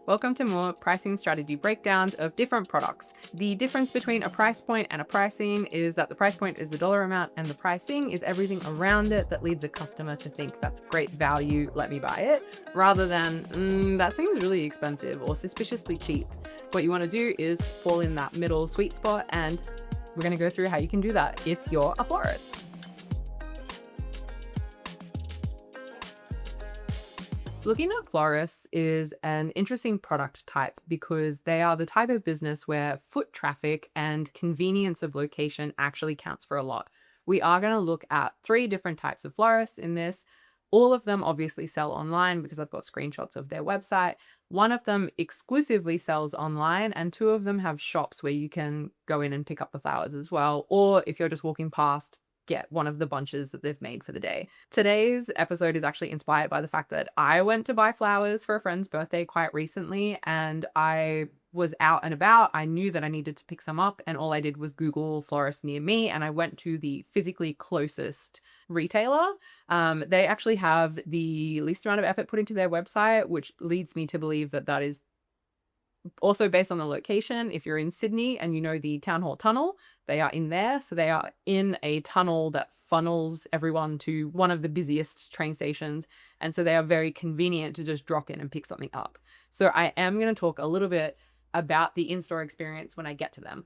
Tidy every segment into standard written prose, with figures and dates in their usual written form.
Welcome to more pricing strategy breakdowns of different products. The difference between a price point and a pricing is that the price point is the dollar amount and the pricing is everything around it that leads a customer to think that's great value, let me buy it, rather than, that seems really expensive or suspiciously cheap. What you want to do is fall in that middle sweet spot, and we're going to go through how you can do that if you're a florist. Looking at florists is an interesting product type because they are the type of business where foot traffic and convenience of location actually counts for a lot. We are going to look at three different types of florists in this. All of them obviously sell online because I've got screenshots of their website. One of them exclusively sells online, and two of them have shops where you can go in and pick up the flowers as well. Or if you're just walking past, get one of the bunches that they've made for the day. Today's episode is actually inspired by the fact that I went to buy flowers for a friend's birthday quite recently, and I was out and about. I knew that I needed to pick some up, and all I did was Google florist near me, and I went to the physically closest retailer. They actually have the least amount of effort put into their website, which leads me to believe that that is also based on the location. If you're in Sydney and you know the Town Hall Tunnel, they are in there. So they are in a tunnel that funnels everyone to one of the busiest train stations. And so they are very convenient to just drop in and pick something up. So I am going to talk a little bit about the in-store experience when I get to them.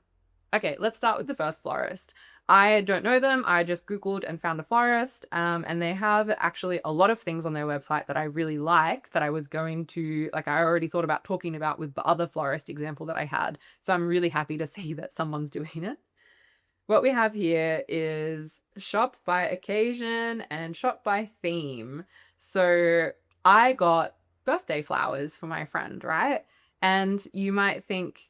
Okay, let's start with the first florist. I don't know them. I just Googled and found a florist, and they have actually a lot of things on their website that I really like that I was going to, like, I already thought about talking about with the other florist example that I had. So I'm really happy to see that someone's doing it. What we have here is shop by occasion and shop by theme. So I got birthday flowers for my friend, right? And you might think,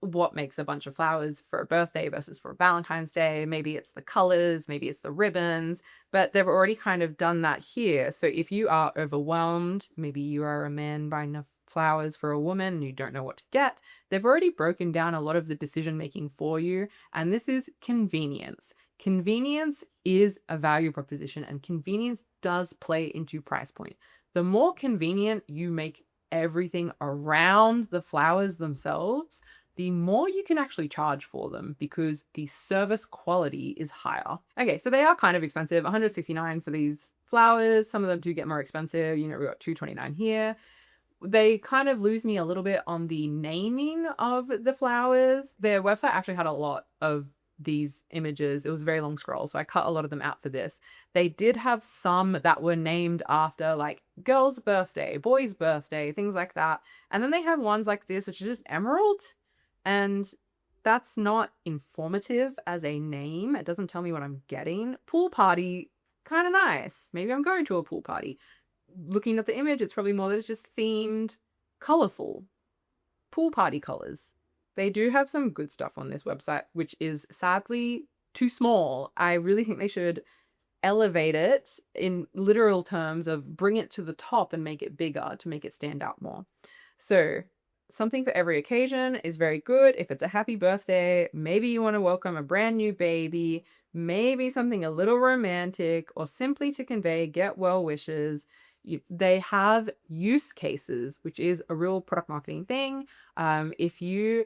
what makes a bunch of flowers for a birthday versus for Valentine's Day? Maybe it's the colors, maybe it's the ribbons, but they've already kind of done that here. So if you are overwhelmed, maybe you are a man buying enough flowers for a woman and you don't know what to get, they've already broken down a lot of the decision making for you. And this is convenience. Convenience is a value proposition, and convenience does play into price point. The more convenient you make everything around the flowers themselves, the more you can actually charge for them because the service quality is higher. Okay, so they are kind of expensive, $169 for these flowers. Some of them do get more expensive. You know, we've got $229 here. They kind of lose me a little bit on the naming of the flowers. Their website actually had a lot of these images. It was a very long scroll, so I cut a lot of them out for this. They did have some that were named after like girl's birthday, boy's birthday, things like that. And then they have ones like this, which is just emerald. And that's not informative as a name. It doesn't tell me what I'm getting. Pool party, kind of nice. Maybe I'm going to a pool party. Looking at the image, it's probably more that it's just themed, colorful. Pool party colors. They do have some good stuff on this website, which is sadly too small. I really think they should elevate it in literal terms of bring it to the top and make it bigger to make it stand out more. So something for every occasion is very good. If it's a happy birthday, maybe you want to welcome a brand new baby, maybe something a little romantic, or simply to convey get well wishes. They have use cases, which is a real product marketing thing. If you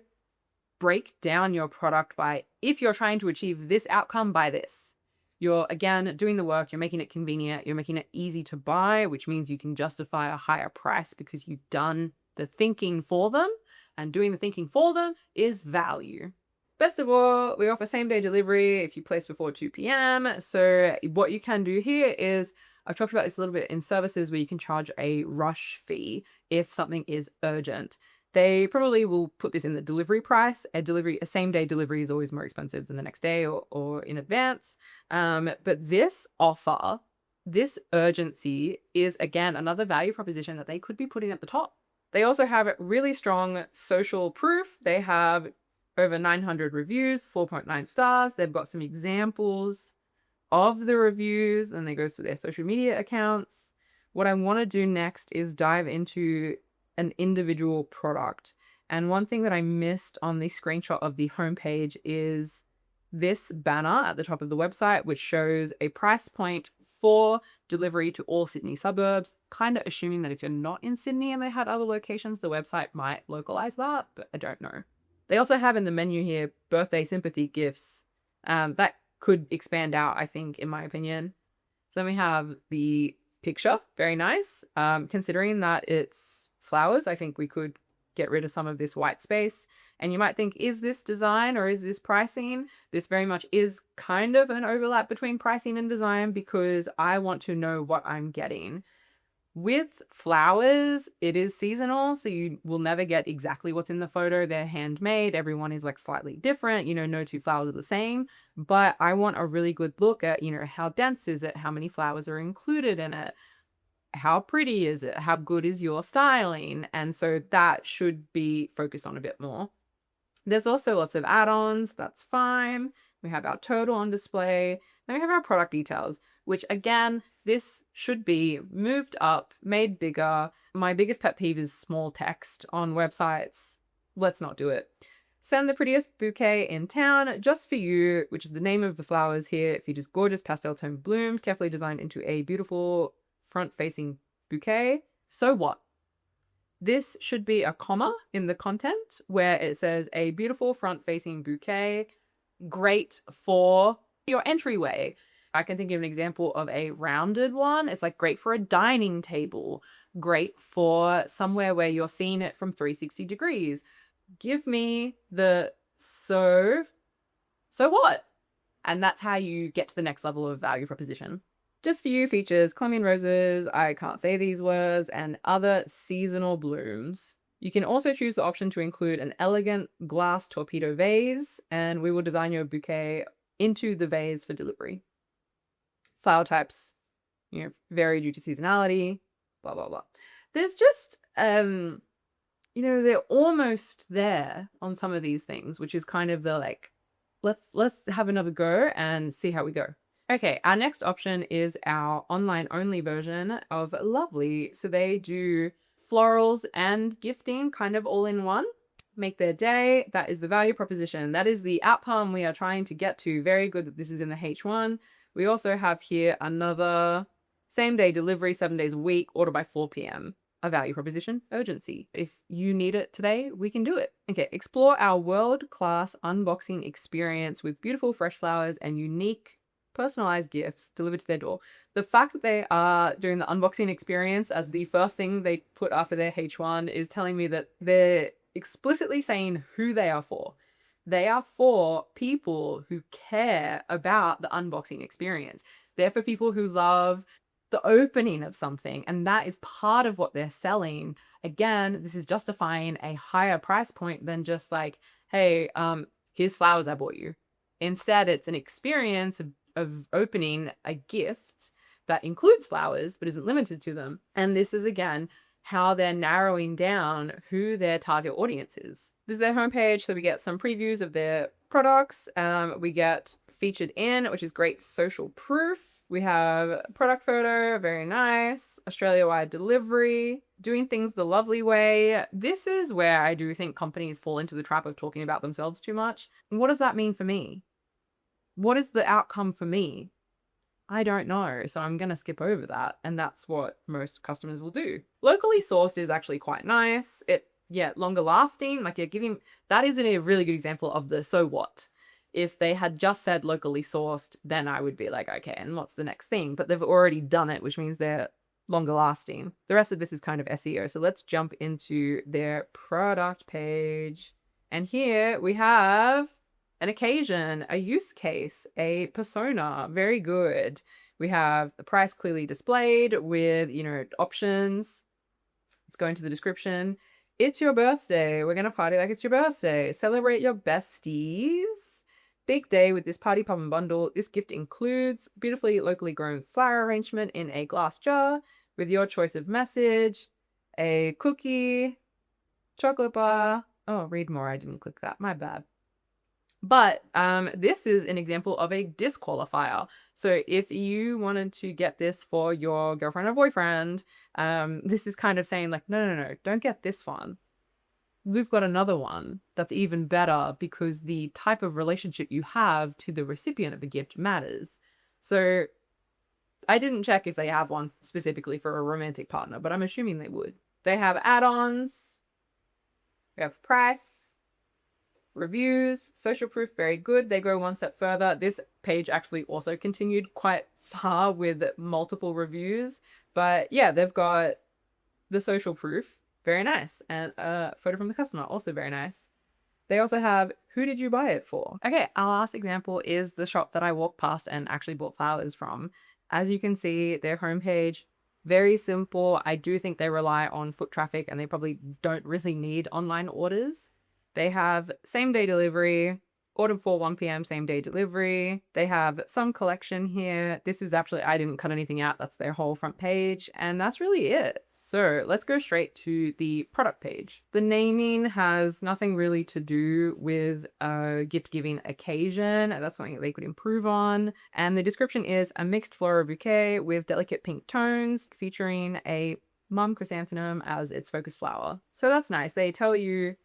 break down your product by, if you're trying to achieve this outcome by this, you're again doing the work, you're making it convenient, you're making it easy to buy, which means you can justify a higher price because you've done the thinking for them, and doing the thinking for them is value. Best of all, we offer same day delivery if you place before 2 p.m. So what you can do here is, I've talked about this a little bit in services where you can charge a rush fee if something is urgent. They probably will put this in the delivery price. A same day delivery is always more expensive than the next day or in advance. But this offer, this urgency is again another value proposition that they could be putting at the top. They also have really strong social proof. They have over 900 reviews, 4.9 stars. They've got some examples of the reviews, and they go to their social media accounts. What I want to do next is dive into an individual product. And one thing that I missed on the screenshot of the homepage is this banner at the top of the website, which shows a price point for delivery to all Sydney suburbs, kind of assuming that if you're not in Sydney and they had other locations, the website might localize that, but I don't know. They also have in the menu here birthday sympathy gifts. That could expand out, I think, in my opinion. So then we have the picture, very nice. Considering that it's flowers, I think we could get rid of some of this white space. And you might think, is this design or is this pricing? This very much is kind of an overlap between pricing and design because I want to know what I'm getting. With flowers, it is seasonal, so you will never get exactly what's in the photo. They're handmade. Everyone is like slightly different. No two flowers are the same. But I want a really good look at, how dense is it? How many flowers are included in it? How pretty is it? How good is your styling? And so that should be focused on a bit more. There's also lots of add-ons. That's fine. We have our total on display. Then we have our product details, which again, this should be moved up, made bigger. My biggest pet peeve is small text on websites. Let's not do it. Send the prettiest bouquet in town just for you, which is the name of the flowers here. It features gorgeous pastel tone blooms, carefully designed into a beautiful front-facing bouquet. So what? This should be a comma in the content where it says a beautiful front-facing bouquet, great for your entryway. I can think of an example of a rounded one. It's like great for a dining table, great for somewhere where you're seeing it from 360 degrees. Give me the so what? And that's how you get to the next level of value proposition. Just for you features Colombian roses, I can't say these words, and other seasonal blooms. You can also choose the option to include an elegant glass torpedo vase, and we will design your bouquet into the vase for delivery. Flower types, vary due to seasonality, blah, blah, blah. There's just, they're almost there on some of these things, which is kind of the like, let's have another go and see how we go. Okay, our next option is our online only version of Lovely. So they do florals and gifting kind of all in one. Make their day. That is the value proposition. That is the outcome we are trying to get to. Very good that this is in the H1. We also have here another same day delivery, 7 days a week, order by 4 p.m. A value proposition, urgency. If you need it today, we can do it. Okay, explore our world-class unboxing experience with beautiful fresh flowers and unique personalized gifts delivered to their door. The fact that they are doing the unboxing experience as the first thing they put after their H1 is telling me that they're explicitly saying who they are for. They are for people who care about the unboxing experience. They're for people who love the opening of something, and that is part of what they're selling. Again, this is justifying a higher price point than just like, hey, here's flowers I bought you. Instead, it's an experience of opening a gift that includes flowers but isn't limited to them. And this is, again, how they're narrowing down who their target audience is. This is their homepage, so we get some previews of their products. We get featured in, which is great social proof. We have product photo, very nice. Australia-wide delivery, doing things the lovely way. This is where I do think companies fall into the trap of talking about themselves too much. What does that mean for me? What is the outcome for me? I don't know, so I'm going to skip over that, and that's what most customers will do. Locally sourced is actually quite nice. Longer lasting, like you're giving, that is a really good example of the so what. If they had just said locally sourced, then I would be like, okay, and what's the next thing? But they've already done it, which means they're longer lasting. The rest of this is kind of SEO, so let's jump into their product page. And here we have an occasion, a use case, a persona. Very good. We have the price clearly displayed with, options. Let's go into the description. It's your birthday. We're going to party like it's your birthday. Celebrate your besties. Big day with this party pop and bundle. This gift includes beautifully locally grown flower arrangement in a glass jar with your choice of message, a cookie, chocolate bar. Oh, read more. I didn't click that. My bad. But this is an example of a disqualifier. So if you wanted to get this for your girlfriend or boyfriend, this is kind of saying like, no, don't get this one. We've got another one that's even better because the type of relationship you have to the recipient of the gift matters. So I didn't check if they have one specifically for a romantic partner, but I'm assuming they would. They have add-ons. We have price, reviews, social proof, very good. They go one step further. This page actually also continued quite far with multiple reviews. But yeah, they've got the social proof, very nice. And a photo from the customer, also very nice. They also have, who did you buy it for? Okay, our last example is the shop that I walked past and actually bought flowers from. As you can see, their homepage, very simple. I do think they rely on foot traffic and they probably don't really need online orders. They have same day delivery, order before 1 p.m., same day delivery. They have some collection here. This is actually, I didn't cut anything out. That's their whole front page. And that's really it. So let's go straight to the product page. The naming has nothing really to do with a gift giving occasion. That's something that they could improve on. And the description is a mixed floral bouquet with delicate pink tones featuring a mum chrysanthemum as its focus flower. So that's nice. They tell you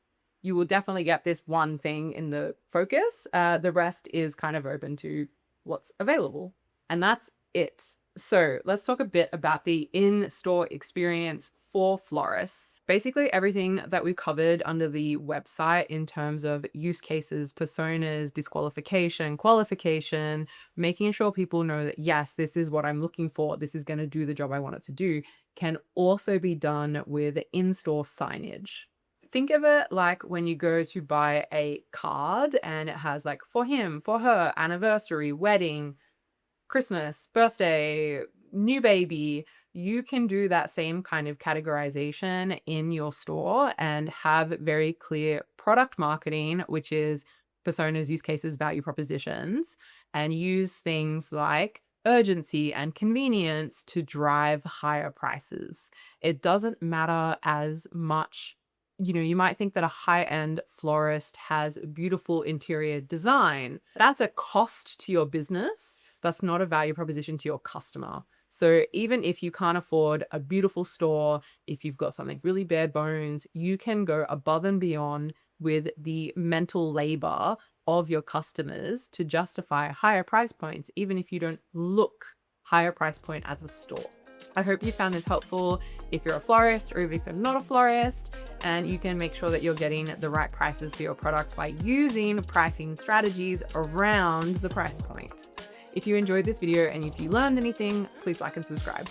you will definitely get this one thing in the focus. The rest is kind of open to what's available. And that's it. So let's talk a bit about the in-store experience for florists. Basically everything that we covered under the website in terms of use cases, personas, disqualification, qualification, making sure people know that, yes, this is what I'm looking for. This is going to do the job I want it to do, can also be done with in-store signage. Think of it like when you go to buy a card and it has like for him, for her, anniversary, wedding, Christmas, birthday, new baby. You can do that same kind of categorization in your store and have very clear product marketing, which is personas, use cases, value propositions, and use things like urgency and convenience to drive higher prices. It doesn't matter as much. You might think that a high-end florist has beautiful interior design. That's a cost to your business. That's not a value proposition to your customer. So even if you can't afford a beautiful store, if you've got something really bare bones, you can go above and beyond with the mental labor of your customers to justify higher price points, even if you don't look higher price point as a store. I hope you found this helpful if you're a florist or even if you're not a florist, and you can make sure that you're getting the right prices for your products by using pricing strategies around the price point. If you enjoyed this video and if you learned anything, please like and subscribe.